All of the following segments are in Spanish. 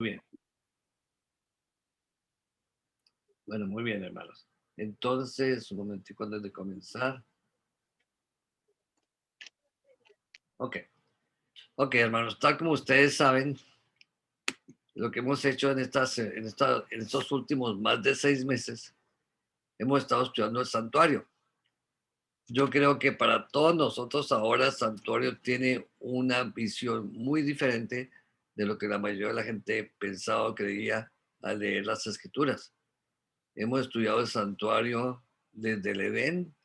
Muy bien. Bueno, muy bien, hermanos. Entonces, un momentico antes de comenzar. Ok. Ok, hermanos, tal como ustedes saben, lo que hemos hecho en estos últimos más de 6 meses, hemos estado estudiando el santuario. Yo creo que para todos nosotros ahora el santuario tiene una visión muy diferente de lo que la mayoría de la gente pensaba o creía al leer las escrituras. Hemos estudiado el santuario desde el Edén.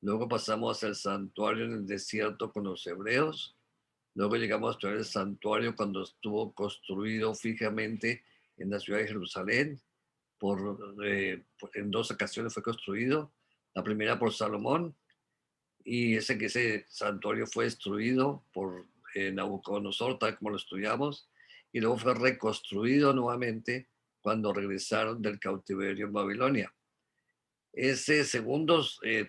Luego pasamos al santuario en el desierto con los hebreos. Luego llegamos a estudiar el santuario cuando estuvo construido fijamente en la ciudad de Jerusalén. En 2 ocasiones fue construido. La primera por Salomón, y ese santuario fue destruido por Nabucodonosor, tal como lo estudiamos. Y luego fue reconstruido nuevamente cuando regresaron del cautiverio en Babilonia. Ese segundo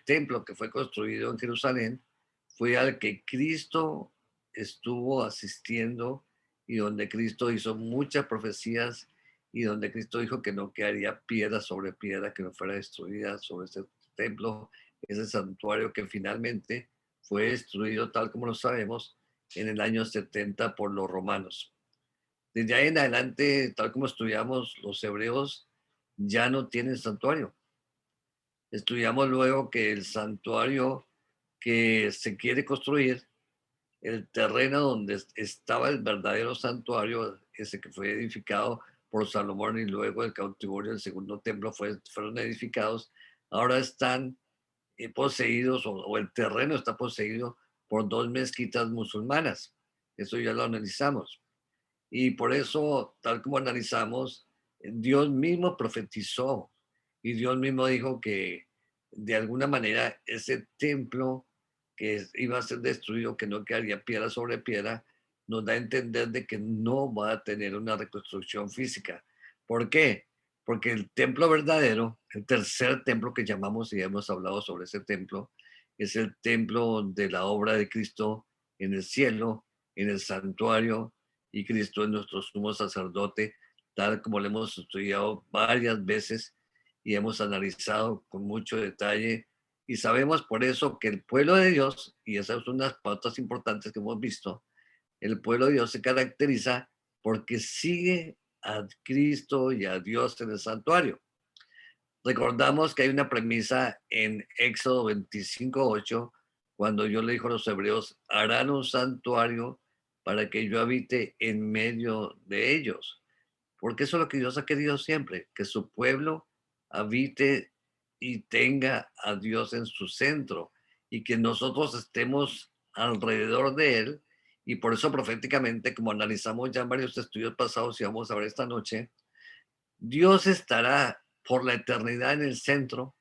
templo que fue construido en Jerusalén fue al que Cristo estuvo asistiendo y donde Cristo hizo muchas profecías y donde Cristo dijo que no quedaría piedra sobre piedra que no fuera destruida sobre ese templo, ese santuario que finalmente fue destruido tal como lo sabemos en el año 70 por los romanos. Desde ahí en adelante, tal como estudiamos, los hebreos ya no tienen santuario. Estudiamos luego que el santuario que se quiere construir, el terreno donde estaba el verdadero santuario, ese que fue edificado por Salomón y luego el cautiverio del segundo templo fueron edificados, ahora están poseídos o el terreno está poseído por 2 mezquitas musulmanas. Eso ya lo analizamos. Y por eso, tal como analizamos, Dios mismo profetizó y Dios mismo dijo que de alguna manera ese templo que iba a ser destruido, que no quedaría piedra sobre piedra, nos da a entender de que no va a tener una reconstrucción física. ¿Por qué? Porque el templo verdadero, el tercer templo que llamamos y hemos hablado sobre ese templo, es el templo de la obra de Cristo en el cielo, en el santuario, y Cristo es nuestro sumo sacerdote, tal como lo hemos estudiado varias veces y hemos analizado con mucho detalle. Y sabemos por eso que el pueblo de Dios, y esas son unas pautas importantes que hemos visto, el pueblo de Dios se caracteriza porque sigue a Cristo y a Dios en el santuario. Recordamos que hay una premisa en Éxodo 25:8, cuando Dios le dijo a los hebreos, harán un santuario para que yo habite en medio de ellos. Porque eso es lo que Dios ha querido siempre, que su pueblo habite y tenga a Dios en su centro y que nosotros estemos alrededor de él. Y por eso proféticamente, como analizamos ya en varios estudios pasados y vamos a ver esta noche, Dios estará por la eternidad en el centro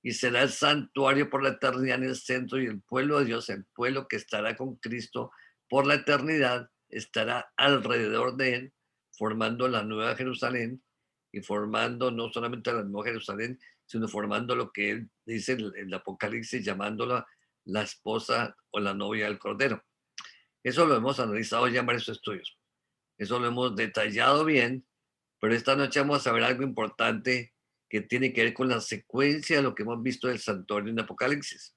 y será el santuario por la eternidad en el centro, y el pueblo de Dios, el pueblo que estará con Cristo por la eternidad, estará alrededor de él, formando la nueva Jerusalén y formando no solamente la nueva Jerusalén, sino formando lo que él dice en el Apocalipsis, llamándola la esposa o la novia del Cordero. Eso lo hemos analizado ya en varios estudios. Eso lo hemos detallado bien, pero esta noche vamos a ver algo importante que tiene que ver con la secuencia de lo que hemos visto del santuario en Apocalipsis.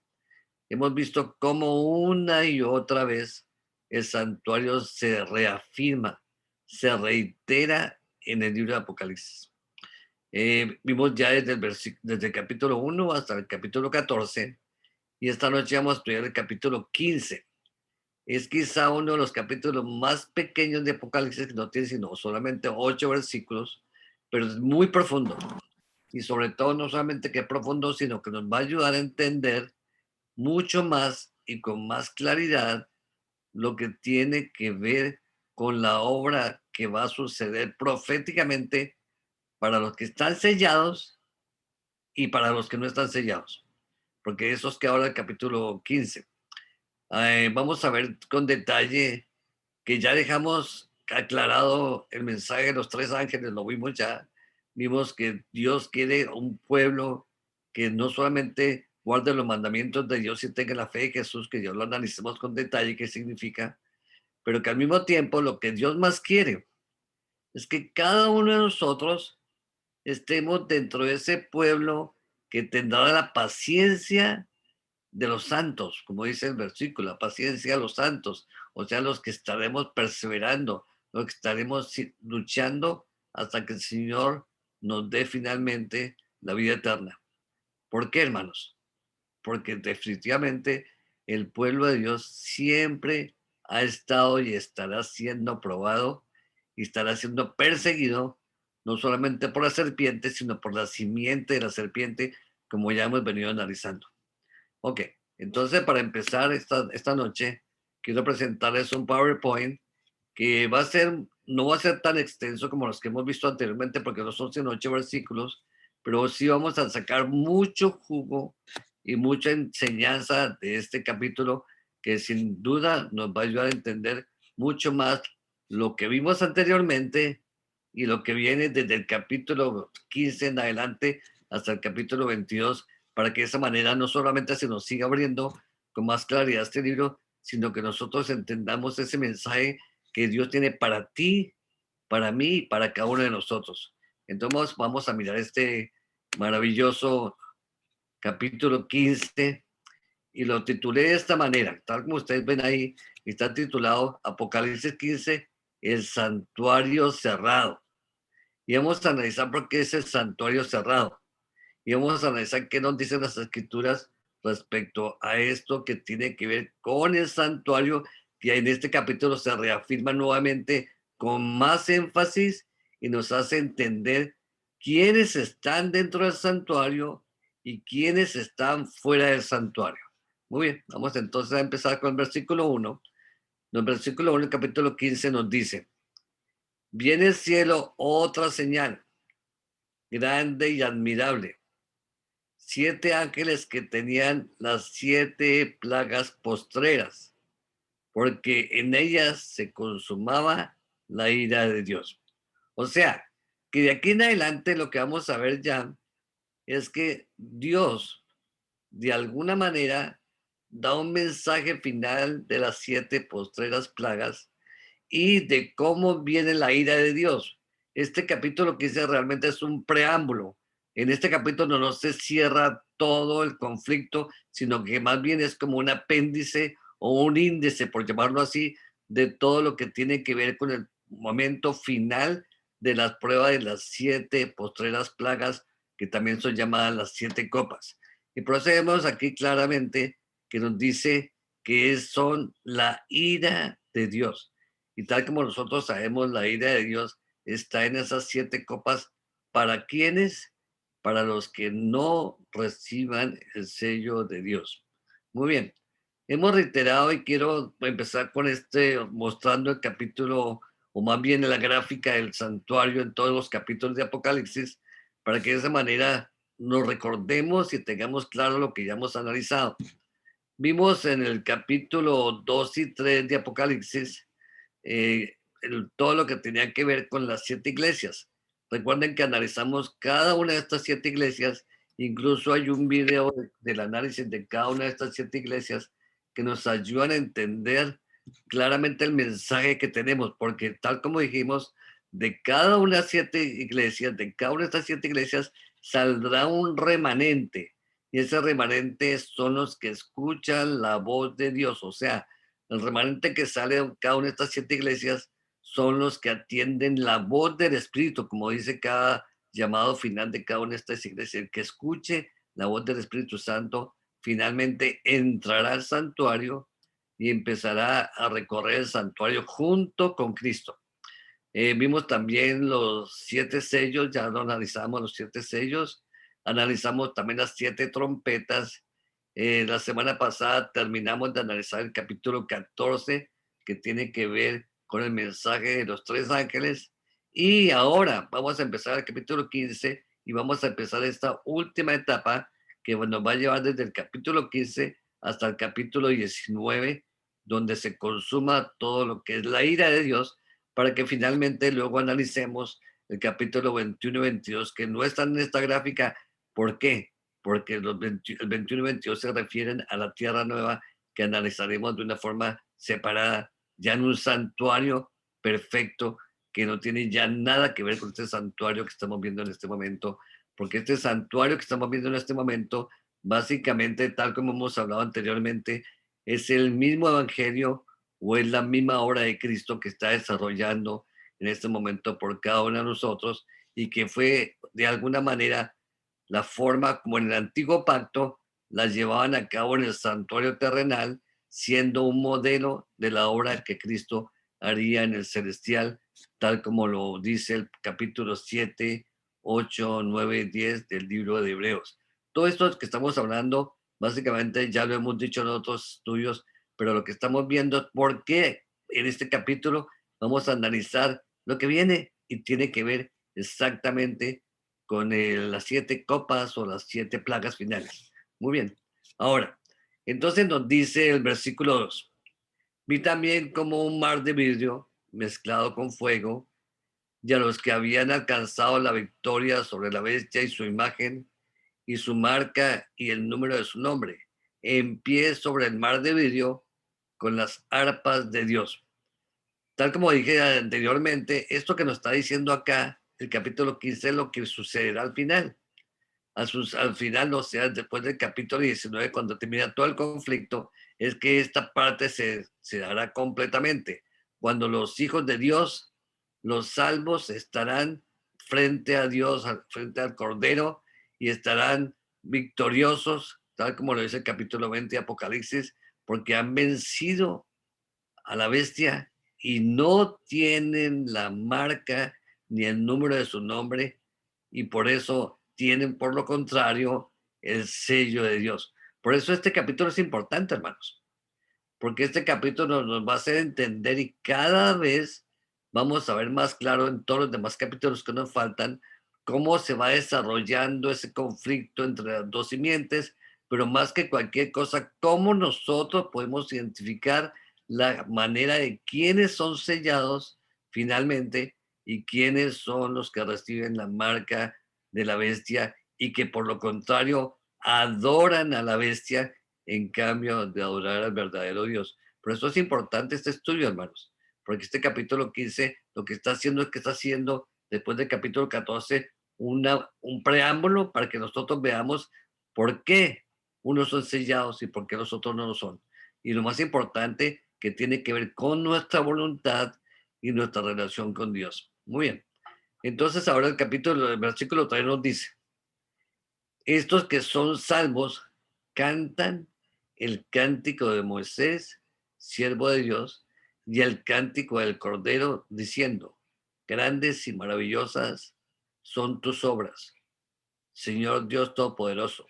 Hemos visto cómo una y otra vez el santuario se reafirma, se reitera en el libro de Apocalipsis. Vimos ya desde el capítulo 1 hasta el capítulo 14, y esta noche vamos a estudiar el capítulo 15. Es quizá uno de los capítulos más pequeños de Apocalipsis, que no tiene sino solamente 8 versículos, pero es muy profundo. Y sobre todo, no solamente que es profundo, sino que nos va a ayudar a entender mucho más y con más claridad lo que tiene que ver con la obra que va a suceder proféticamente para los que están sellados y para los que no están sellados. Porque eso es que ahora el capítulo 15. Vamos a ver con detalle que ya dejamos aclarado el mensaje de los 3 ángeles, lo vimos ya. Vimos que Dios quiere un pueblo que no solamente guarde los mandamientos de Dios y tenga la fe de Jesús, que ya lo analicemos con detalle qué significa, pero que al mismo tiempo lo que Dios más quiere es que cada uno de nosotros estemos dentro de ese pueblo que tendrá la paciencia de los santos, como dice el versículo, la paciencia de los santos, o sea, los que estaremos perseverando, los que estaremos luchando hasta que el Señor nos dé finalmente la vida eterna. ¿Por qué, hermanos? Porque definitivamente el pueblo de Dios siempre ha estado y estará siendo probado y estará siendo perseguido, no solamente por la serpiente, sino por la simiente de la serpiente, como ya hemos venido analizando. Ok, entonces para empezar esta noche, quiero presentarles un PowerPoint que va a ser, no va a ser tan extenso como los que hemos visto anteriormente, porque no son sino 8 versículos, pero sí vamos a sacar mucho jugo y mucha enseñanza de este capítulo, que sin duda nos va a ayudar a entender mucho más lo que vimos anteriormente y lo que viene desde el capítulo 15 en adelante hasta el capítulo 22, para que de esa manera no solamente se nos siga abriendo con más claridad este libro, sino que nosotros entendamos ese mensaje que Dios tiene para ti, para mí y para cada uno de nosotros. Entonces vamos a mirar este maravilloso capítulo 15 y lo titulé de esta manera, tal como ustedes ven ahí, está titulado Apocalipsis 15, el santuario cerrado. Y vamos a analizar por qué es el santuario cerrado. Y vamos a analizar qué nos dicen las escrituras respecto a esto que tiene que ver con el santuario, que en este capítulo se reafirma nuevamente con más énfasis y nos hace entender quiénes están dentro del santuario y quiénes están fuera del santuario. Muy bien, vamos entonces a empezar con el versículo 1. El versículo 1 del capítulo 15 nos dice, viene el cielo otra señal, grande y admirable, 7 ángeles que tenían las 7 plagas postreras, porque en ellas se consumaba la ira de Dios. O sea, que de aquí en adelante lo que vamos a ver ya es que Dios, de alguna manera, da un mensaje final de las 7 postreras plagas y de cómo viene la ira de Dios. Este capítulo que dice realmente es un preámbulo. En este capítulo no se cierra todo el conflicto, sino que más bien es como un apéndice o un índice, por llamarlo así, de todo lo que tiene que ver con el momento final de las pruebas de las 7 postreras plagas, que también son llamadas las 7 copas. Y procedemos aquí claramente que nos dice que son la ira de Dios. Y tal como nosotros sabemos, la ira de Dios está en esas 7 copas. ¿Para quiénes? Para los que no reciban el sello de Dios. Muy bien. Hemos reiterado y quiero empezar con mostrando el capítulo, o más bien la gráfica del santuario en todos los capítulos de Apocalipsis, para que de esa manera nos recordemos y tengamos claro lo que ya hemos analizado. Vimos en el capítulo 2 y 3 de Apocalipsis todo lo que tenía que ver con las 7 iglesias. Recuerden que analizamos cada una de estas 7 iglesias, incluso hay un video del análisis de cada una de estas 7 iglesias que nos ayudan a entender claramente el mensaje que tenemos, porque tal como dijimos, de cada una de las 7 iglesias, de cada una de estas 7 iglesias, saldrá un remanente, y ese remanente son los que escuchan la voz de Dios, o sea, el remanente que sale de cada una de estas 7 iglesias son los que atienden la voz del Espíritu, como dice cada llamado final de cada una de estas iglesias. El que escuche la voz del Espíritu Santo finalmente entrará al santuario y empezará a recorrer el santuario junto con Cristo. Vimos también los 7 sellos, ya lo analizamos los 7 sellos, analizamos también las 7 trompetas. La semana pasada terminamos de analizar el capítulo 14, que tiene que ver con el mensaje de los 3 ángeles. Y ahora vamos a empezar el capítulo 15 y vamos a empezar esta última etapa que nos va a llevar desde el capítulo 15 hasta el capítulo 19, donde se consuma todo lo que es la ira de Dios, para que finalmente luego analicemos el capítulo 21 y 22, que no están en esta gráfica. ¿Por qué? Porque el 21 y 22 se refieren a la tierra nueva, que analizaremos de una forma separada, ya en un santuario perfecto, que no tiene ya nada que ver con este santuario que estamos viendo en este momento, porque este santuario que estamos viendo en este momento, básicamente, tal como hemos hablado anteriormente, es el mismo evangelio o es la misma obra de Cristo que está desarrollando en este momento por cada uno de nosotros y que fue de alguna manera la forma como en el antiguo pacto la llevaban a cabo en el santuario terrenal, siendo un modelo de la obra que Cristo haría en el celestial, tal como lo dice el capítulo 7, 8, 9, 10 del libro de Hebreos. Todo esto que estamos hablando, básicamente ya lo hemos dicho en otros estudios, pero lo que estamos viendo es por qué en este capítulo vamos a analizar lo que viene y tiene que ver exactamente con las 7 copas o las 7 plagas finales. Muy bien. Ahora, entonces nos dice el versículo 2. Vi también como un mar de vidrio mezclado con fuego, y a los que habían alcanzado la victoria sobre la bestia y su imagen, y su marca y el número de su nombre, en pie sobre el mar de vidrio con las arpas de Dios. Tal como dije anteriormente, esto que nos está diciendo acá, el capítulo 15, es lo que sucederá al final. Al final, o sea, después del capítulo 19, cuando termina todo el conflicto, es que esta parte se dará completamente. Cuando los hijos de Dios, los salvos, estarán frente a Dios, frente al Cordero, y estarán victoriosos, tal como lo dice el capítulo 20 de Apocalipsis, porque han vencido a la bestia y no tienen la marca ni el número de su nombre y por eso tienen, por lo contrario, el sello de Dios. Por eso este capítulo es importante, hermanos, porque este capítulo nos va a hacer entender y cada vez vamos a ver más claro en todos los demás capítulos que nos faltan cómo se va desarrollando ese conflicto entre las dos simientes, pero más que cualquier cosa, cómo nosotros podemos identificar la manera de quiénes son sellados finalmente y quiénes son los que reciben la marca de la bestia y que por lo contrario adoran a la bestia en cambio de adorar al verdadero Dios. Por eso es importante este estudio, hermanos, porque este capítulo 15 lo que está haciendo es que está haciendo, después del capítulo 14, un preámbulo para que nosotros veamos por qué unos son sellados y por qué los otros no lo son. Y lo más importante, que tiene que ver con nuestra voluntad y nuestra relación con Dios. Muy bien. Entonces ahora el versículo 3 nos dice, estos que son salvos cantan el cántico de Moisés, siervo de Dios, y el cántico del Cordero, diciendo, grandes y maravillosas son tus obras, Señor Dios Todopoderoso.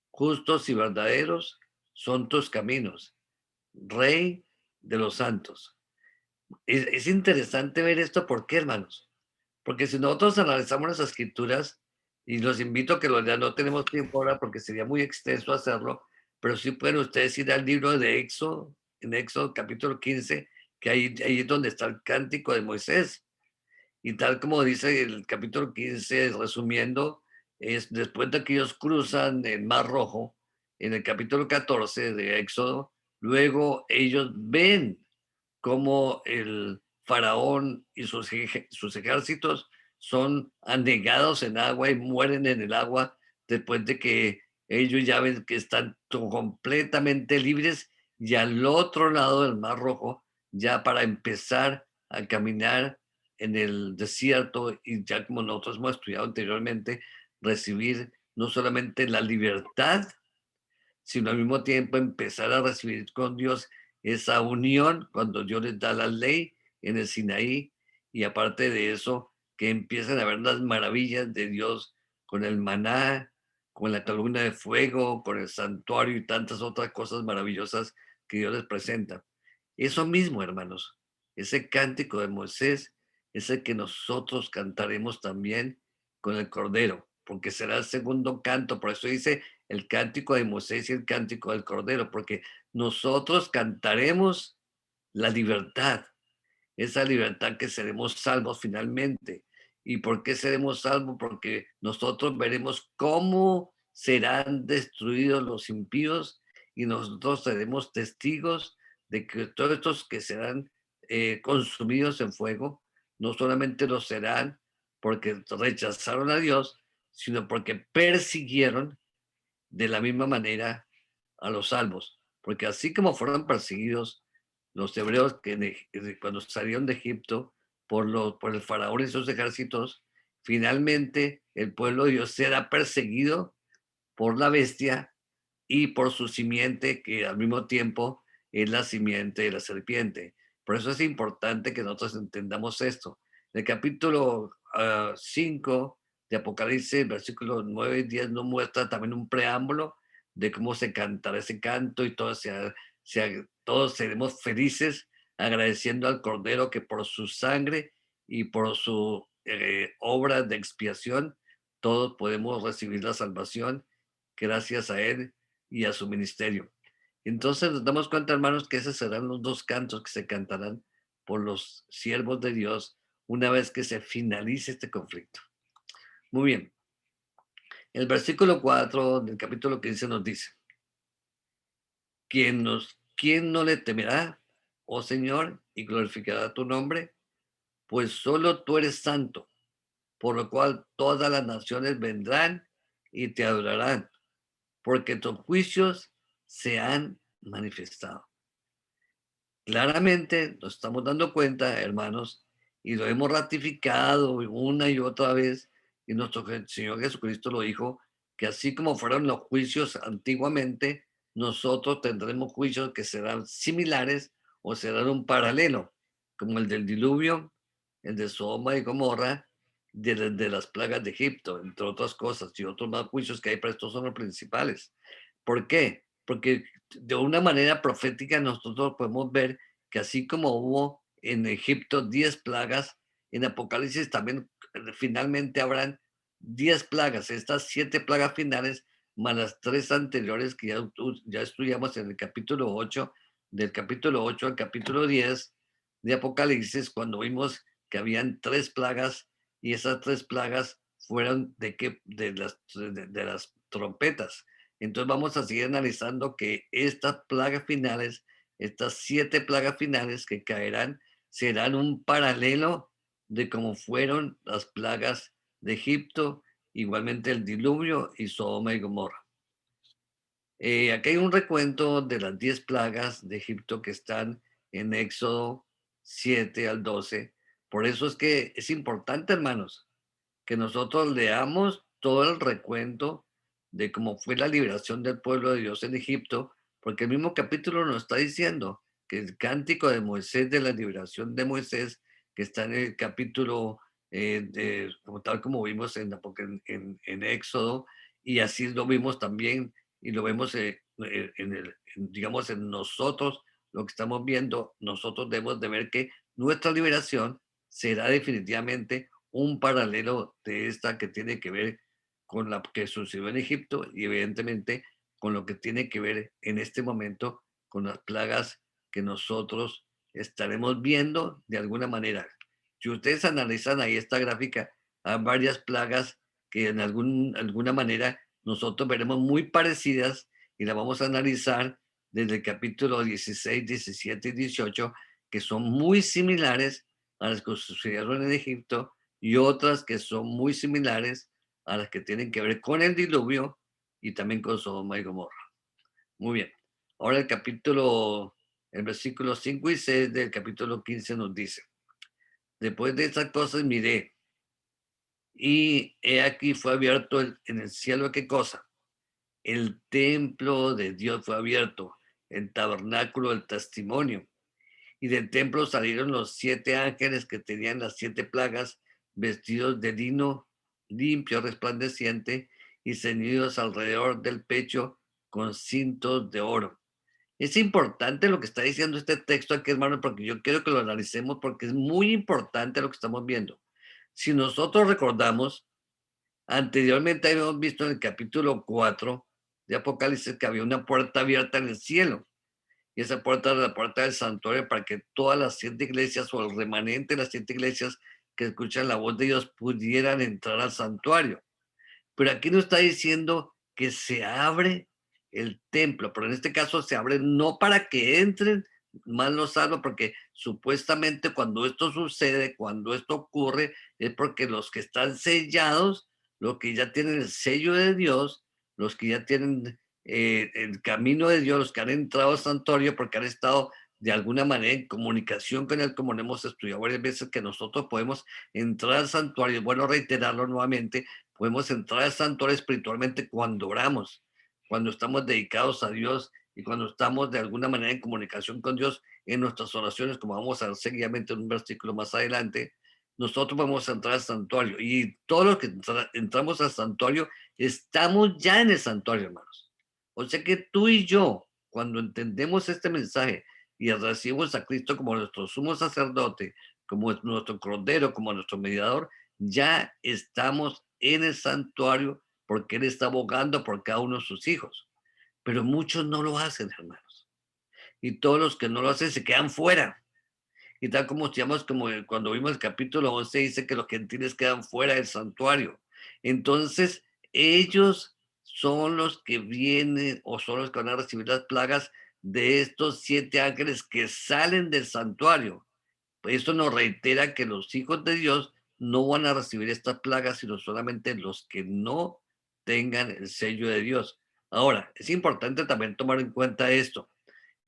Justos y verdaderos son tus caminos, Rey de los santos. Es interesante ver esto, ¿por qué, hermanos? Porque si nosotros analizamos las escrituras, y los invito a que lo lean, no tenemos tiempo ahora porque sería muy extenso hacerlo, pero sí pueden ustedes ir al libro de Éxodo, en Éxodo capítulo 15, que ahí es donde está el cántico de Moisés. Y tal como dice el capítulo 15, resumiendo, es después de que ellos cruzan el Mar Rojo, en el capítulo 14 de Éxodo, luego ellos ven cómo el faraón y sus ejércitos son anegados en agua y mueren en el agua después de que ellos ya ven que están completamente libres y al otro lado del Mar Rojo, ya para empezar a caminar en el desierto y ya como nosotros hemos estudiado anteriormente, recibir no solamente la libertad, sino al mismo tiempo empezar a recibir con Dios esa unión cuando Dios les da la ley en el Sinaí y aparte de eso, que empiezan a ver las maravillas de Dios con el maná, con la columna de fuego, con el santuario y tantas otras cosas maravillosas que Dios les presenta. Eso mismo, hermanos, ese cántico de Moisés es el que nosotros cantaremos también con el Cordero, porque será el segundo canto. Por eso dice el cántico de Moisés y el cántico del Cordero, porque nosotros cantaremos la libertad, esa libertad que seremos salvos finalmente. ¿Y por qué seremos salvos? Porque nosotros veremos cómo serán destruidos los impíos y nosotros seremos testigos de que todos estos que serán consumidos en fuego no solamente lo serán porque rechazaron a Dios, sino porque persiguieron de la misma manera a los salvos. Porque así como fueron perseguidos los hebreos cuando salieron de Egipto por el faraón y sus ejércitos, finalmente el pueblo de Dios será perseguido por la bestia y por su simiente, que al mismo tiempo es la simiente de la serpiente. Por eso es importante que nosotros entendamos esto. En el capítulo 5 de Apocalipsis, versículos 9 y 10, nos muestra también un preámbulo de cómo se cantará ese canto y todos seremos felices agradeciendo al Cordero que por su sangre y por su obra de expiación, todos podemos recibir la salvación gracias a Él y a su ministerio. Entonces nos damos cuenta, hermanos, que esos serán los dos cantos que se cantarán por los siervos de Dios una vez que se finalice este conflicto. Muy bien. El versículo 4 del capítulo 15 nos dice, ¿quién no le temerá, oh Señor, y glorificará tu nombre? Pues solo tú eres santo, por lo cual todas las naciones vendrán y te adorarán, porque tus juicios se han manifestado. Claramente nos estamos dando cuenta, hermanos, y lo hemos ratificado una y otra vez, y nuestro Señor Jesucristo lo dijo, que así como fueron los juicios antiguamente, nosotros tendremos juicios que serán similares o serán un paralelo, como el del diluvio, el de Sodoma y Gomorra, de las plagas de Egipto, entre otras cosas, y otros más juicios que hay, pero estos son los principales. ¿Por qué? Porque de una manera profética nosotros podemos ver que así como hubo en Egipto 10 plagas, en Apocalipsis también finalmente habrán 10 plagas, estas 7 plagas finales, más las 3 anteriores que ya estudiamos en el capítulo 8, del capítulo 8 al capítulo 10 de Apocalipsis, cuando vimos que habían 3 plagas y esas 3 plagas fueron de las trompetas. Entonces vamos a seguir analizando que estas plagas finales, estas 7 plagas finales que caerán, serán un paralelo de cómo fueron las plagas de Egipto, igualmente el diluvio y Sodoma y Gomorra. Aquí hay un recuento de las 10 plagas de Egipto que están en Éxodo 7 al 12. Por eso es que es importante, hermanos, que nosotros leamos todo el recuento de cómo fue la liberación del pueblo de Dios en Egipto, porque el mismo capítulo nos está diciendo que el cántico de Moisés, de la liberación de Moisés, que está en el capítulo, como tal como vimos en Éxodo, y así lo vimos también, y lo vemos digamos, en nosotros, lo que estamos viendo, nosotros debemos de ver que nuestra liberación será definitivamente un paralelo de esta que tiene que ver con la que sucedió en Egipto y evidentemente con lo que tiene que ver en este momento con las plagas que nosotros estaremos viendo de alguna manera. Si ustedes analizan ahí esta gráfica, hay varias plagas que en alguna manera nosotros veremos muy parecidas y la vamos a analizar desde el capítulo 16, 17 y 18, que son muy similares a las que sucedieron en Egipto y otras que son muy similares a las que tienen que ver con el diluvio y también con Sodoma y Gomorra. Muy bien. Ahora el versículo 5 y 6 del capítulo 15 nos dice, después de estas cosas miré y he aquí fue abierto en el cielo, ¿qué cosa? El templo de Dios fue abierto, el tabernáculo del testimonio. Y del templo salieron los 7 ángeles que tenían las 7 plagas, vestidos de lino limpio, resplandeciente, y ceñidos alrededor del pecho con cintos de oro. Es importante lo que está diciendo este texto aquí, hermano, porque yo quiero que lo analicemos porque es muy importante lo que estamos viendo. Si nosotros recordamos, anteriormente habíamos visto en el capítulo 4 de Apocalipsis que había una puerta abierta en el cielo. Y esa puerta era la puerta del santuario para que todas las 7 iglesias o el remanente de las 7 iglesias que escuchan la voz de Dios pudieran entrar al santuario. Pero aquí nos está diciendo que se abre el templo, pero en este caso se abre no para que entren más los salva, porque supuestamente cuando esto sucede, cuando esto ocurre, es porque los que están sellados, los que ya tienen el sello de Dios, los que ya tienen el camino de Dios, los que han entrado al santuario porque han estado de alguna manera en comunicación con Él, como lo hemos estudiado varias veces, que nosotros podemos entrar al santuario, es bueno reiterarlo nuevamente, podemos entrar al santuario espiritualmente cuando oramos, cuando estamos dedicados a Dios y cuando estamos de alguna manera en comunicación con Dios en nuestras oraciones, como vamos a ver seguidamente en un versículo más adelante, nosotros vamos a entrar al santuario y todos los que entramos al santuario estamos ya en el santuario, hermanos. O sea que tú y yo, cuando entendemos este mensaje y recibimos a Cristo como nuestro sumo sacerdote, como nuestro cordero, como nuestro mediador, ya estamos en el santuario porque Él está abogando por cada uno de sus hijos. Pero muchos no lo hacen, hermanos. Y todos los que no lo hacen se quedan fuera. Y tal como decíamos, como cuando vimos el capítulo 11, dice que los gentiles quedan fuera del santuario. Entonces, ellos son los que vienen o son los que van a recibir las plagas de estos 7 ángeles que salen del santuario. Pues esto nos reitera que los hijos de Dios no van a recibir estas plagas, sino solamente los que no tengan el sello de Dios. Ahora, es importante también tomar en cuenta esto,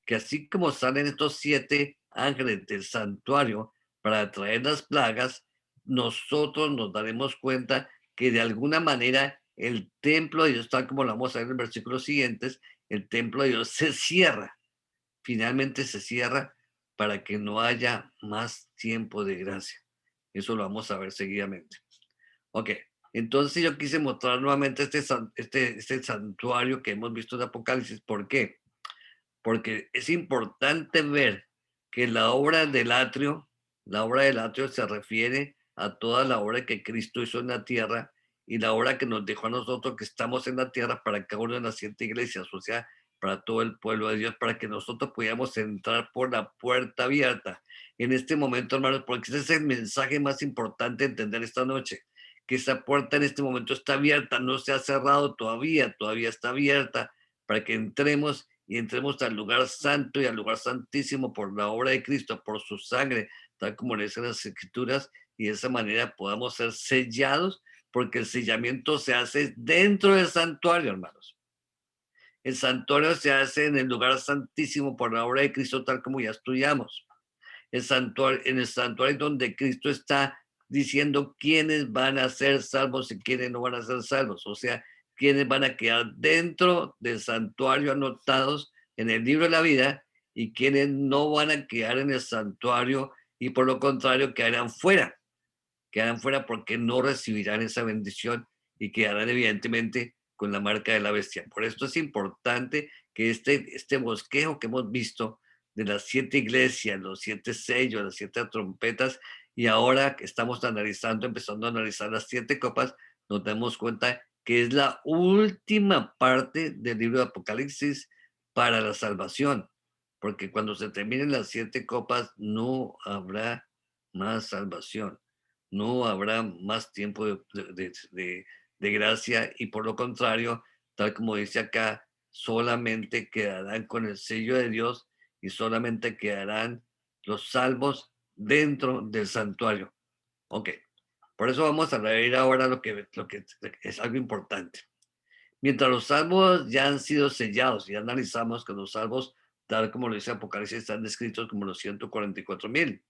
que así como salen estos 7 ángeles del santuario para traer las plagas, nosotros nos daremos cuenta que de alguna manera el templo de Dios, tal como lo vamos a ver en los versículos siguientes, el templo de Dios se cierra, finalmente se cierra para que no haya más tiempo de gracia. Eso lo vamos a ver seguidamente. Ok, entonces yo quise mostrar nuevamente este santuario que hemos visto en Apocalipsis. ¿Por qué? Porque es importante ver que la obra del atrio se refiere a toda la obra que Cristo hizo en la tierra y la obra que nos dejó a nosotros que estamos en la tierra para cada una de las 7 iglesias, o sea, para todo el pueblo de Dios, para que nosotros pudiéramos entrar por la puerta abierta. En este momento, hermanos, porque ese es el mensaje más importante de entender esta noche, que esa puerta en este momento está abierta, no se ha cerrado todavía, todavía está abierta para que entremos y entremos al lugar santo y al lugar santísimo por la obra de Cristo, por su sangre, tal como le dicen las escrituras, y de esa manera podamos ser sellados, porque el sellamiento se hace dentro del santuario, hermanos. El santuario se hace en el lugar santísimo por la obra de Cristo, tal como ya estudiamos. En el santuario donde Cristo está diciendo quiénes van a ser salvos y quiénes no van a ser salvos. O sea, quiénes van a quedar dentro del santuario anotados en el libro de la vida y quiénes no van a quedar en el santuario y por lo contrario quedarán fuera porque no recibirán esa bendición y quedarán evidentemente con la marca de la bestia. Por esto es importante que este bosquejo que hemos visto de las 7 iglesias, los 7 sellos, las 7 trompetas, y ahora que estamos empezando a analizar las 7 copas, nos damos cuenta que es la última parte del libro de Apocalipsis para la salvación, porque cuando se terminen las 7 copas no habrá más salvación, no habrá más tiempo de gracia y por lo contrario, tal como dice acá, solamente quedarán con el sello de Dios y solamente quedarán los salvos dentro del santuario. Ok, por eso vamos a leer ahora lo que es algo importante. Mientras los salvos ya han sido sellados y analizamos que los salvos, tal como lo dice Apocalipsis, están descritos como los 144,000.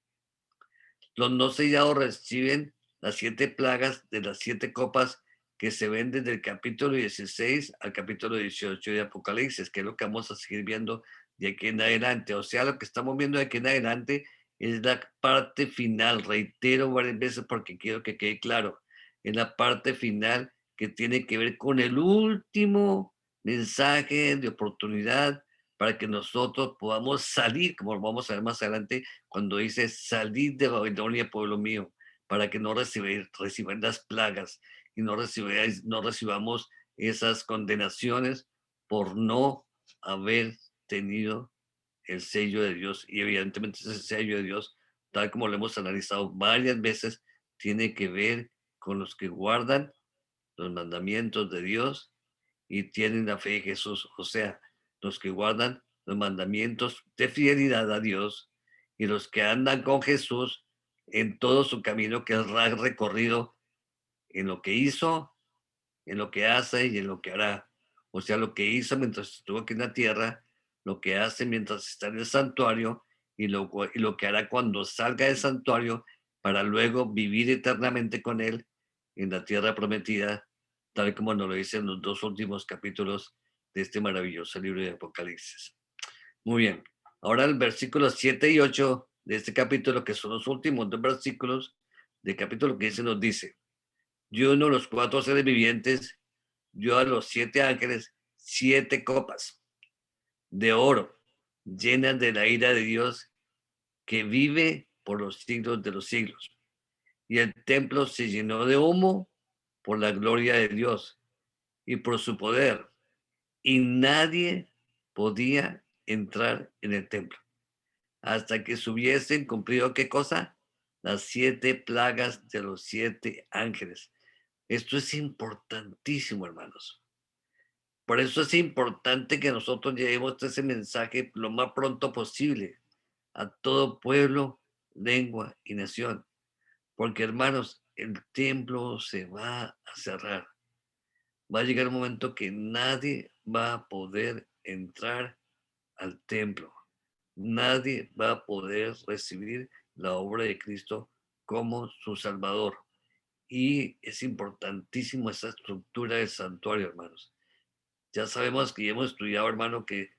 Los no sellados reciben las 7 plagas de las 7 copas que se ven desde el capítulo 16 al capítulo 18 de Apocalipsis, que es lo que vamos a seguir viendo de aquí en adelante. O sea, lo que estamos viendo de aquí en adelante es la parte final. Reitero varias veces porque quiero que quede claro. Es la parte final que tiene que ver con el último mensaje de oportunidad para que nosotros podamos salir, como vamos a ver más adelante, cuando dice salir de Babilonia, pueblo mío, para que no reciban las plagas y no recibamos esas condenaciones por no haber tenido el sello de Dios. Y evidentemente ese sello de Dios, tal como lo hemos analizado varias veces, tiene que ver con los que guardan los mandamientos de Dios y tienen la fe de Jesús, o sea, los que guardan los mandamientos de fidelidad a Dios y los que andan con Jesús en todo su camino que él ha recorrido, en lo que hizo, en lo que hace y en lo que hará. O sea, lo que hizo mientras estuvo aquí en la tierra, lo que hace mientras está en el santuario y lo que hará cuando salga del santuario para luego vivir eternamente con él en la tierra prometida, tal como nos lo dicen los dos últimos capítulos de este maravilloso libro de Apocalipsis. Muy bien. Ahora el versículo 7 y 8 de este capítulo, que son los últimos dos versículos del capítulo que nos dice: dio uno de los cuatro seres vivientes, dio a los siete ángeles siete copas de oro, llenas de la ira de Dios, que vive por los siglos de los siglos. Y el templo se llenó de humo por la gloria de Dios y por su poder, y nadie podía entrar en el templo hasta que se hubiesen cumplido, ¿qué cosa? Las siete plagas de los siete ángeles. Esto es importantísimo, hermanos. Por eso es importante que nosotros llevemos ese mensaje lo más pronto posible a todo pueblo, lengua y nación. Porque, hermanos, el templo se va a cerrar. Va a llegar un momento que nadie va a poder entrar al templo. Nadie va a poder recibir la obra de Cristo como su Salvador. Y es importantísimo esa estructura del santuario, hermanos. Ya sabemos que ya hemos estudiado, hermano, que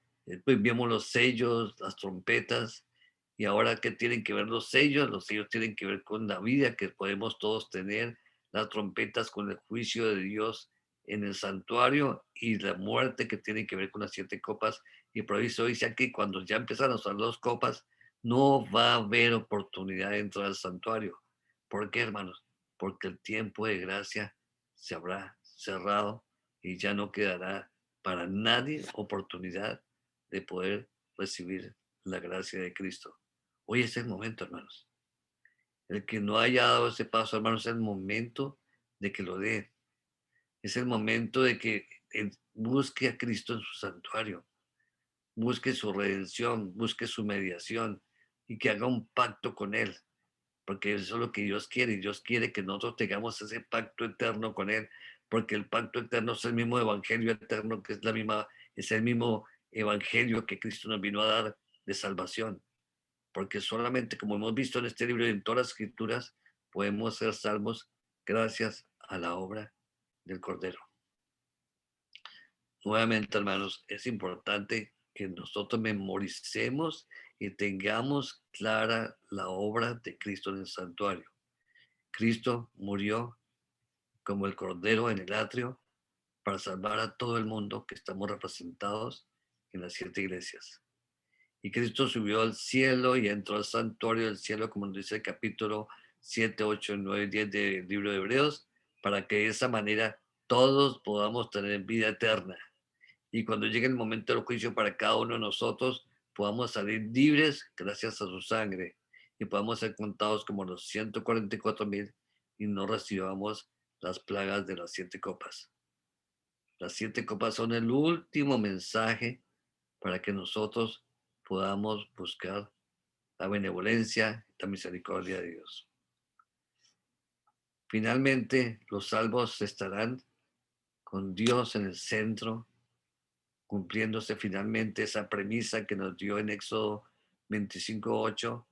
pues, vimos los sellos, las trompetas, y ahora ¿qué tienen que ver los sellos? Los sellos tienen que ver con la vida que podemos todos tener, las trompetas con el juicio de Dios en el santuario y la muerte que tiene que ver con las siete copas. Y por eso dice aquí, cuando ya empiezan a usar las copas, no va a haber oportunidad de entrar al santuario. ¿Por qué, hermanos? Porque el tiempo de gracia se habrá cerrado y ya no quedará para nadie oportunidad de poder recibir la gracia de Cristo. Hoy es el momento, hermanos. El que no haya dado ese paso, hermanos, es el momento de que lo dé. Es el momento de que busque a Cristo en su santuario, busque su redención, busque su mediación y que haga un pacto con Él, porque eso es lo que Dios quiere, y Dios quiere que nosotros tengamos ese pacto eterno con Él, porque el pacto eterno es el mismo evangelio eterno, que es el mismo evangelio que Cristo nos vino a dar de salvación, porque solamente, como hemos visto en este libro y en todas las escrituras, podemos ser salvos gracias a la obra del Cordero. Nuevamente, hermanos, es importante que nosotros memoricemos y tengamos clara la obra de Cristo en el santuario. Cristo murió como el Cordero en el atrio para salvar a todo el mundo que estamos representados en las siete iglesias. Y Cristo subió al cielo y entró al santuario del cielo, como nos dice el capítulo 7, 8, 9, 10 del libro de Hebreos, para que de esa manera todos podamos tener vida eterna. Y cuando llegue el momento del juicio para cada uno de nosotros, podamos salir libres gracias a su sangre y podamos ser contados como los 144,000 y no recibamos las plagas de las siete copas. Las siete copas son el último mensaje para que nosotros podamos buscar la benevolencia y la misericordia de Dios. Finalmente, los salvos estarán con Dios en el centro, cumpliéndose finalmente esa premisa que nos dio en Éxodo 25:8,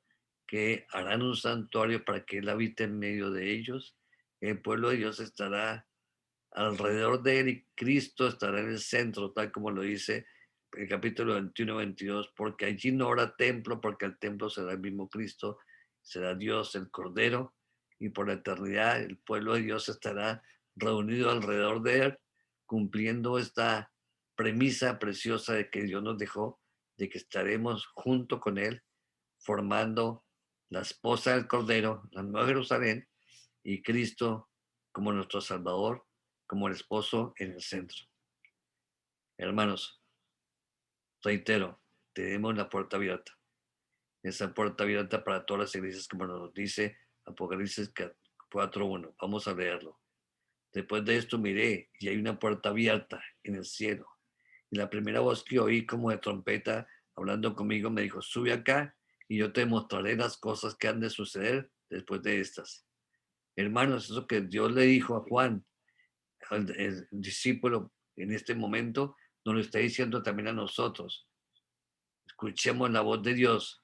que harán un santuario para que Él habite en medio de ellos. El pueblo de Dios estará alrededor de Él y Cristo estará en el centro, tal como lo dice el capítulo 21-22, porque allí no habrá templo, porque el templo será el mismo Cristo, será Dios el Cordero, y por la eternidad el pueblo de Dios estará reunido alrededor de Él, cumpliendo esta premisa preciosa de que Dios nos dejó, de que estaremos junto con Él, formando la esposa del Cordero, la Nueva Jerusalén, y Cristo como nuestro Salvador, como el esposo en el centro. Hermanos, reitero, tenemos la puerta abierta. Esa puerta abierta para todas las iglesias, como nos dice Apocalipsis 4:1. Vamos a leerlo. Después de esto miré y hay una puerta abierta en el cielo. Y la primera voz que oí como de trompeta hablando conmigo, me dijo, sube acá y yo te mostraré las cosas que han de suceder después de estas. Hermanos, eso que Dios le dijo a Juan, el discípulo en este momento, nos lo está diciendo también a nosotros. Escuchemos la voz de Dios,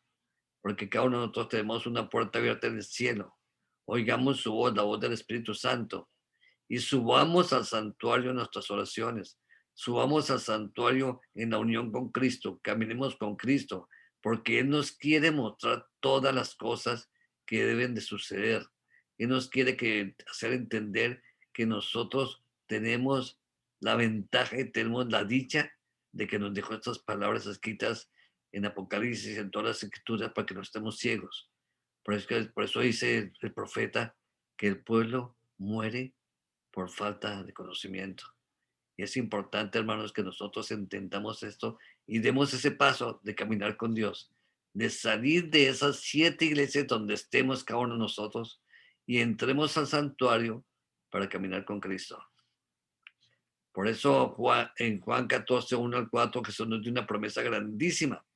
porque cada uno de nosotros tenemos una puerta abierta en el cielo. Oigamos su voz, la voz del Espíritu Santo, y subamos al santuario en nuestras oraciones. Subamos al santuario en la unión con Cristo, caminemos con Cristo, porque Él nos quiere mostrar todas las cosas que deben de suceder. Él nos quiere hacer entender que nosotros tenemos la ventaja y tenemos la dicha de que nos dejó estas palabras escritas en Apocalipsis, en todas las escrituras, para que no estemos ciegos. Por eso dice el profeta que el pueblo muere por falta de conocimiento. Y es importante, hermanos, que nosotros entendamos esto y demos ese paso de caminar con Dios, de salir de esas 7 iglesias donde estemos cada uno de nosotros y entremos al santuario para caminar con Cristo. Por eso en Juan 14, 1 al 4, Jesús nos dio una promesa grandísima.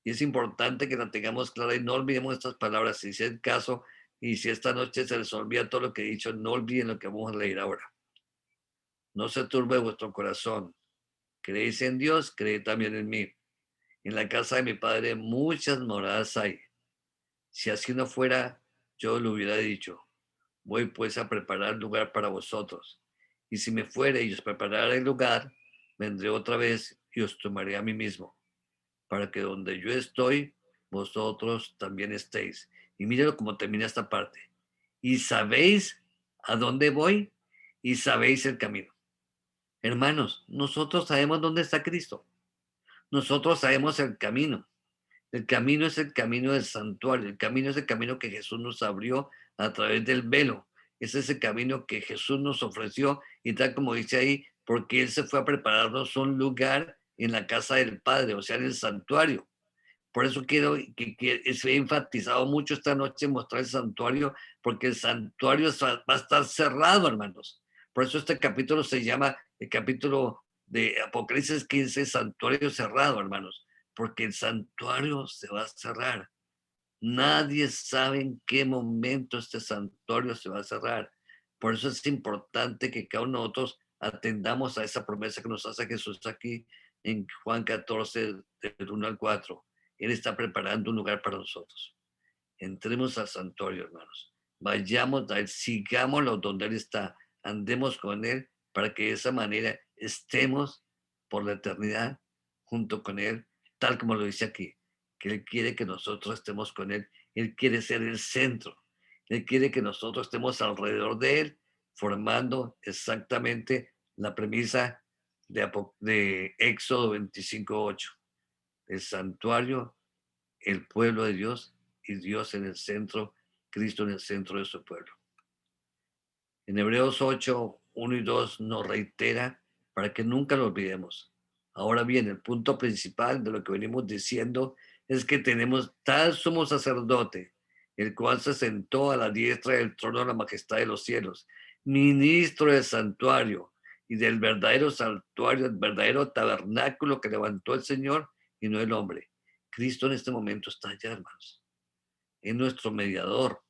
Y es importante que la tengamos clara y no olvidemos estas palabras. Si es el caso y si esta noche se les olvida todo lo que he dicho, no olviden lo que vamos a leer ahora. No se turbe vuestro corazón. Creéis en Dios, creed también en mí. En la casa de mi padre muchas moradas hay. Si así no fuera, yo lo hubiera dicho. Voy pues a preparar lugar para vosotros. Y si me fuere y os prepararé el lugar, vendré otra vez y os tomaré a mí mismo, para que donde yo estoy, vosotros también estéis. Y míralo como termina esta parte. Y sabéis a dónde voy y sabéis el camino. Hermanos, nosotros sabemos dónde está Cristo. Nosotros sabemos el camino. El camino es el camino del santuario. El camino es el camino que Jesús nos abrió a través del velo. Es ese camino que Jesús nos ofreció y tal como dice ahí, porque Él se fue a prepararnos un lugar en la casa del Padre, o sea, en el santuario. Por eso quiero que se he enfatizado mucho esta noche en mostrar el santuario, porque el santuario va a estar cerrado, hermanos. Por eso este capítulo se llama el capítulo de Apocalipsis 15, santuario cerrado, hermanos, porque el santuario se va a cerrar. Nadie sabe en qué momento este santuario se va a cerrar. Por eso es importante que cada uno de nosotros atendamos a esa promesa que nos hace Jesús aquí en Juan 14, del 1 al 4. Él está preparando un lugar para nosotros. Entremos al santuario, hermanos. Vayamos a Él, sigámoslo donde Él está, andemos con Él para que de esa manera estemos por la eternidad junto con Él, tal como lo dice aquí, que Él quiere que nosotros estemos con Él. Él quiere ser el centro. Él quiere que nosotros estemos alrededor de Él, formando exactamente la premisa de Éxodo 25:8. El santuario, el pueblo de Dios y Dios en el centro, Cristo en el centro de su pueblo. En Hebreos 8, 1 y 2 nos reitera para que nunca lo olvidemos. Ahora bien, el punto principal de lo que venimos diciendo es que tenemos tal sumo sacerdote, el cual se sentó a la diestra del trono de la majestad de los cielos, ministro del santuario y del verdadero santuario, el verdadero tabernáculo que levantó el Señor y no el hombre. Cristo en este momento está allá, hermanos. Es nuestro mediador,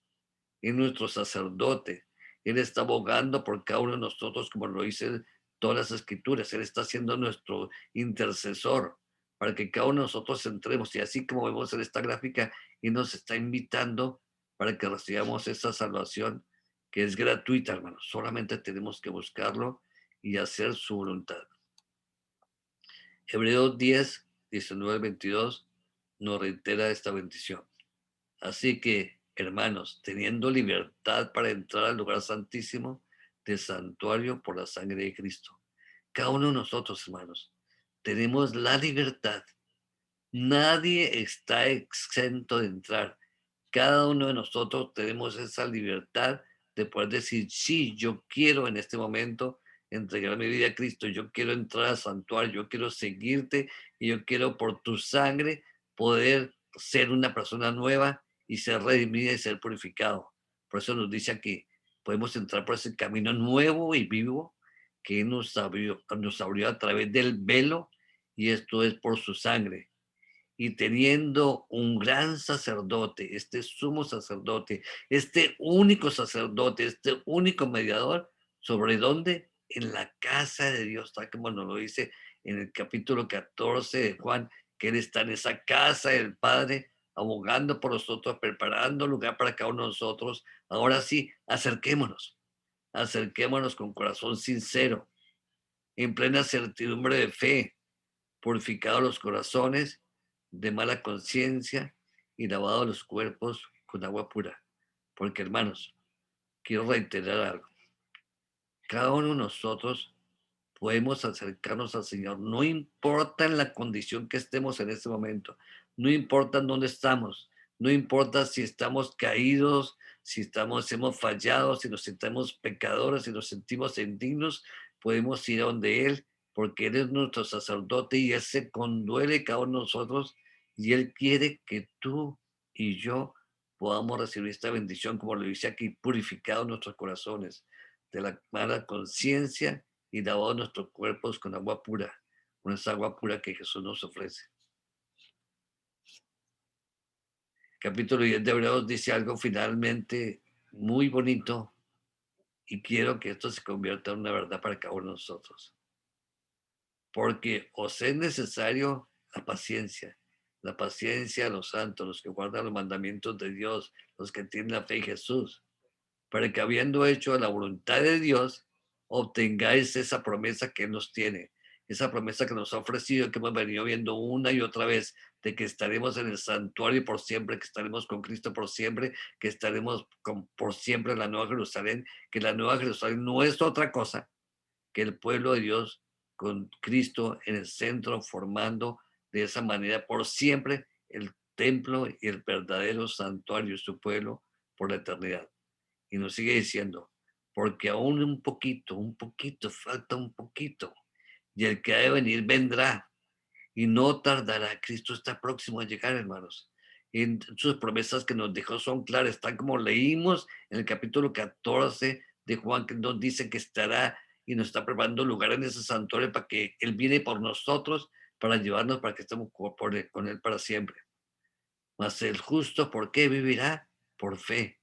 es nuestro sacerdote. Él está abogando por cada uno de nosotros, como lo dicen todas las escrituras. Él está siendo nuestro intercesor para que cada uno de nosotros entremos. Y así como vemos en esta gráfica, y nos está invitando para que recibamos esa salvación que es gratuita, hermanos. Solamente tenemos que buscarlo y hacer su voluntad. Hebreos 10, 19, 22 nos reitera esta bendición. Así que, hermanos, teniendo libertad para entrar al lugar santísimo del santuario por la sangre de Cristo. Cada uno de nosotros, hermanos, tenemos la libertad. Nadie está exento de entrar. Cada uno de nosotros tenemos esa libertad de poder decir, sí, yo quiero en este momento entregar mi vida a Cristo, yo quiero entrar al santuario, yo quiero seguirte y yo quiero por tu sangre poder ser una persona nueva y ser redimida y ser purificado. Por eso nos dice aquí, podemos entrar por ese camino nuevo y vivo que nos abrió a través del velo y esto es por su sangre. y teniendo un gran sacerdote, este sumo sacerdote, este único sacerdote, este único mediador, ¿sobre dónde? En la casa de Dios, tal como nos lo dice en el capítulo 14 de Juan, que Él está en esa casa del Padre, abogando por nosotros, preparando lugar para cada uno de nosotros. Ahora sí, acerquémonos con corazón sincero, en plena certidumbre de fe, purificados los corazones de mala conciencia y lavados los cuerpos con agua pura. Porque, hermanos, quiero reiterar algo. Cada uno de nosotros podemos acercarnos al Señor, no importa en la condición que estemos en este momento, no importa en dónde estamos, no importa si estamos caídos, si hemos fallado, si nos sentimos pecadores, si nos sentimos indignos, podemos ir a donde Él, porque Él es nuestro sacerdote y Él se conduele cada uno de nosotros y Él quiere que tú y yo podamos recibir esta bendición, como lo dice aquí, purificado nuestros corazones de la mala conciencia y lavado nuestros cuerpos con agua pura, con esa agua pura que Jesús nos ofrece. Capítulo 10 de Hebreos dice algo finalmente muy bonito y quiero que esto se convierta en una verdad para cada uno de nosotros. Porque os es necesario la paciencia de los santos, los que guardan los mandamientos de Dios, los que tienen la fe en Jesús, para que habiendo hecho la voluntad de Dios, obtengáis esa promesa que Él nos tiene, esa promesa que nos ha ofrecido, que hemos venido viendo una y otra vez, de que estaremos en el santuario por siempre, que estaremos con Cristo por siempre, que estaremos por siempre en la Nueva Jerusalén, que la Nueva Jerusalén no es otra cosa que el pueblo de Dios con Cristo en el centro, formando de esa manera por siempre el templo y el verdadero santuario, su pueblo, por la eternidad. Y nos sigue diciendo, porque aún un poquito, falta un poquito. Y el que ha de venir vendrá y no tardará. Cristo está próximo a llegar, hermanos. Y sus promesas que nos dejó son claras, tal como leímos en el capítulo 14 de Juan, que nos dice que estará y nos está preparando lugar en ese santuario para que Él viene por nosotros, para llevarnos, para que estemos con Él para siempre. Mas el justo, ¿por qué vivirá? Por fe,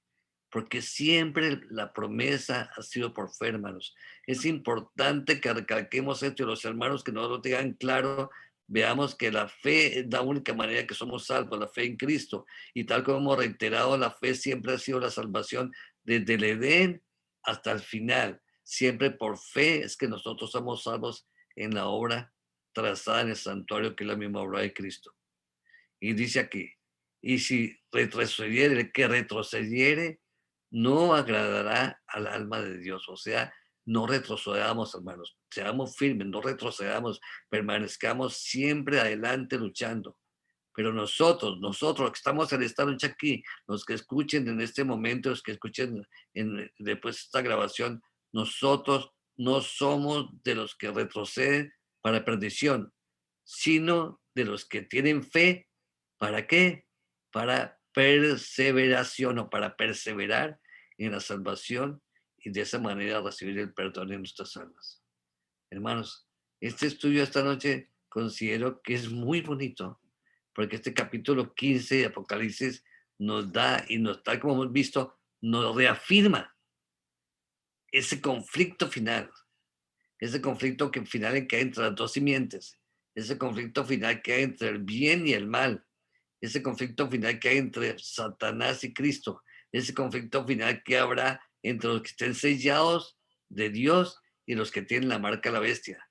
porque siempre la promesa ha sido por fe, hermanos. Es importante que recalquemos esto y los hermanos que no lo tengan claro, veamos que la fe es la única manera que somos salvos, la fe en Cristo. Y tal como hemos reiterado, la fe siempre ha sido la salvación desde el Edén hasta el final. Siempre por fe es que nosotros somos salvos en la obra trazada en el santuario, que es la misma obra de Cristo. Y dice aquí, y si retrocediere, el que retrocediere, no agradará al alma de Dios. O sea, no retrocedamos, hermanos. Seamos firmes, no retrocedamos, permanezcamos siempre adelante luchando. Pero nosotros que estamos en esta lucha aquí, los que escuchen en este momento, los que escuchen después de esta grabación, nosotros no somos de los que retroceden para perdición, sino de los que tienen fe. ¿Para qué? Para perseveración o para perseverar en la salvación y de esa manera recibir el perdón de nuestras almas. Hermanos, este estudio esta noche considero que es muy bonito, porque este capítulo 15 de Apocalipsis nos da y nos, tal como hemos visto, nos reafirma ese conflicto final, ese conflicto que final en que hay entre las dos simientes, ese conflicto final que hay entre el bien y el mal, ese conflicto final que hay entre Satanás y Cristo, ese conflicto final que habrá entre los que estén sellados de Dios y los que tienen la marca de la bestia,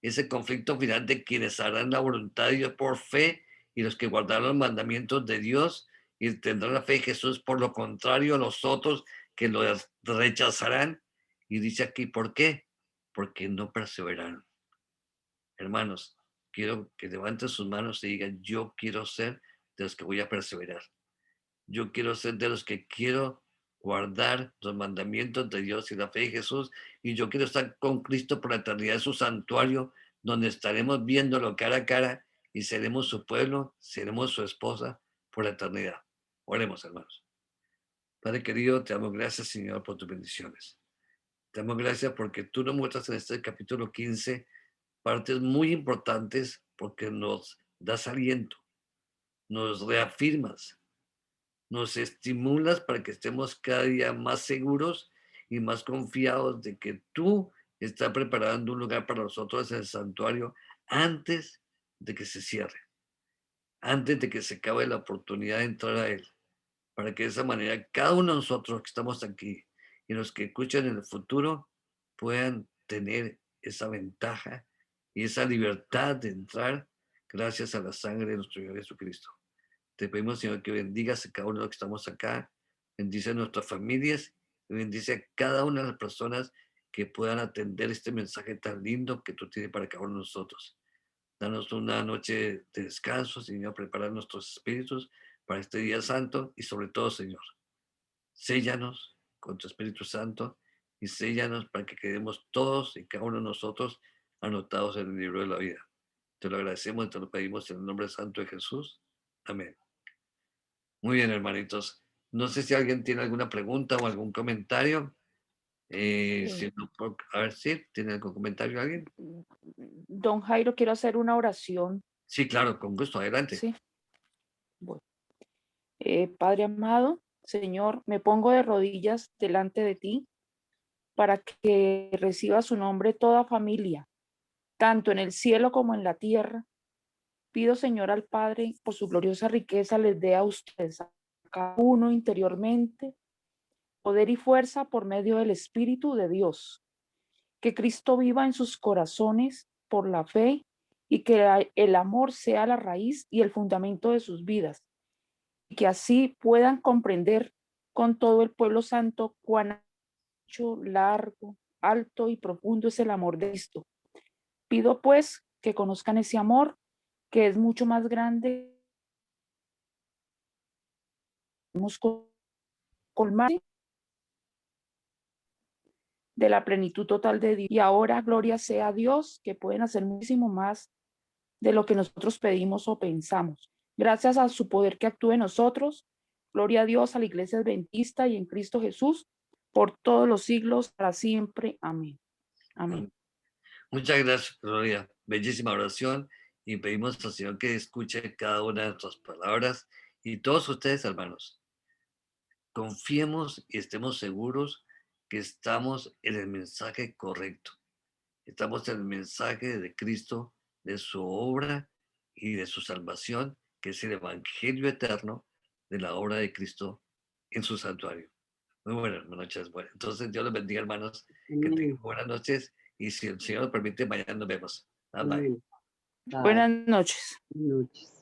ese conflicto final de quienes harán la voluntad de Dios por fe y los que guardarán los mandamientos de Dios y tendrán la fe en Jesús, por lo contrario, los otros que lo rechazarán. Y dice aquí, ¿por qué? Porque no perseveraron. Hermanos, quiero que levanten sus manos y digan, yo quiero ser de los que voy a perseverar. Yo quiero ser de los que quiero guardar los mandamientos de Dios y la fe de Jesús. Y yo quiero estar con Cristo por la eternidad en su santuario, donde estaremos viéndolo cara a cara y seremos su pueblo, seremos su esposa por la eternidad. Oremos, hermanos. Padre querido, te damos gracias, Señor, por tus bendiciones. Te damos gracias porque tú nos muestras en este capítulo 15 partes muy importantes porque nos das aliento, nos reafirmas, nos estimulas para que estemos cada día más seguros y más confiados de que tú estás preparando un lugar para nosotros en el santuario antes de que se cierre, antes de que se acabe la oportunidad de entrar a él, para que de esa manera cada uno de nosotros que estamos aquí y los que escuchan en el futuro puedan tener esa ventaja y esa libertad de entrar gracias a la sangre de nuestro Señor Jesucristo. Te pedimos, Señor, que bendigas a cada uno de los que estamos acá, bendice a nuestras familias y bendice a cada una de las personas que puedan atender este mensaje tan lindo que tú tienes para cada uno de nosotros. Danos una noche de descanso, Señor, preparar nuestros espíritus para este día santo y sobre todo, Señor, séllanos con tu Espíritu Santo y séllanos para que quedemos todos y cada uno de nosotros anotados en el libro de la vida. Te lo agradecemos y te lo pedimos en el nombre santo de Jesús. Amén. Muy bien, hermanitos. No sé si alguien tiene alguna pregunta o algún comentario. Eh, Si no, a ver si tiene algún comentario alguien. Don Jairo, quiero hacer una oración, Sí, claro, con gusto, adelante. ¿sí? Bueno, Padre amado, Señor, me pongo de rodillas delante de ti para que reciba su nombre toda familia, tanto en el cielo como en la tierra. Pido, Señor, al Padre, por su gloriosa riqueza, les dé a ustedes, a cada uno interiormente, poder y fuerza por medio del Espíritu de Dios. Que Cristo viva en sus corazones por la fe y que el amor sea la raíz y el fundamento de sus vidas. Y que así puedan comprender con todo el pueblo santo cuán ancho, largo, alto y profundo es el amor de Cristo. Pido pues que conozcan ese amor que es mucho más grande, colmar de la plenitud total de Dios. Y ahora, gloria sea a Dios, que pueden hacer muchísimo más de lo que nosotros pedimos o pensamos. Gracias a su poder que actúe en nosotros. Gloria a Dios, a la iglesia adventista y en Cristo Jesús, por todos los siglos, para siempre. Amén. Amén. Muchas gracias, Gloria. Bellísima oración y pedimos al Señor que escuche cada una de nuestras palabras y todos ustedes, hermanos. Confiemos y estemos seguros que estamos en el mensaje correcto. Estamos en el mensaje de Cristo, de su obra y de su salvación, que es el Evangelio eterno de la obra de Cristo en su santuario. Muy buenas noches. Bueno, entonces Dios les bendiga, hermanos. Que tengan Amén. buenas noches y si el Señor nos permite, mañana nos vemos. Bye bye. Amén. Bye. Buenas noches. Buenas noches.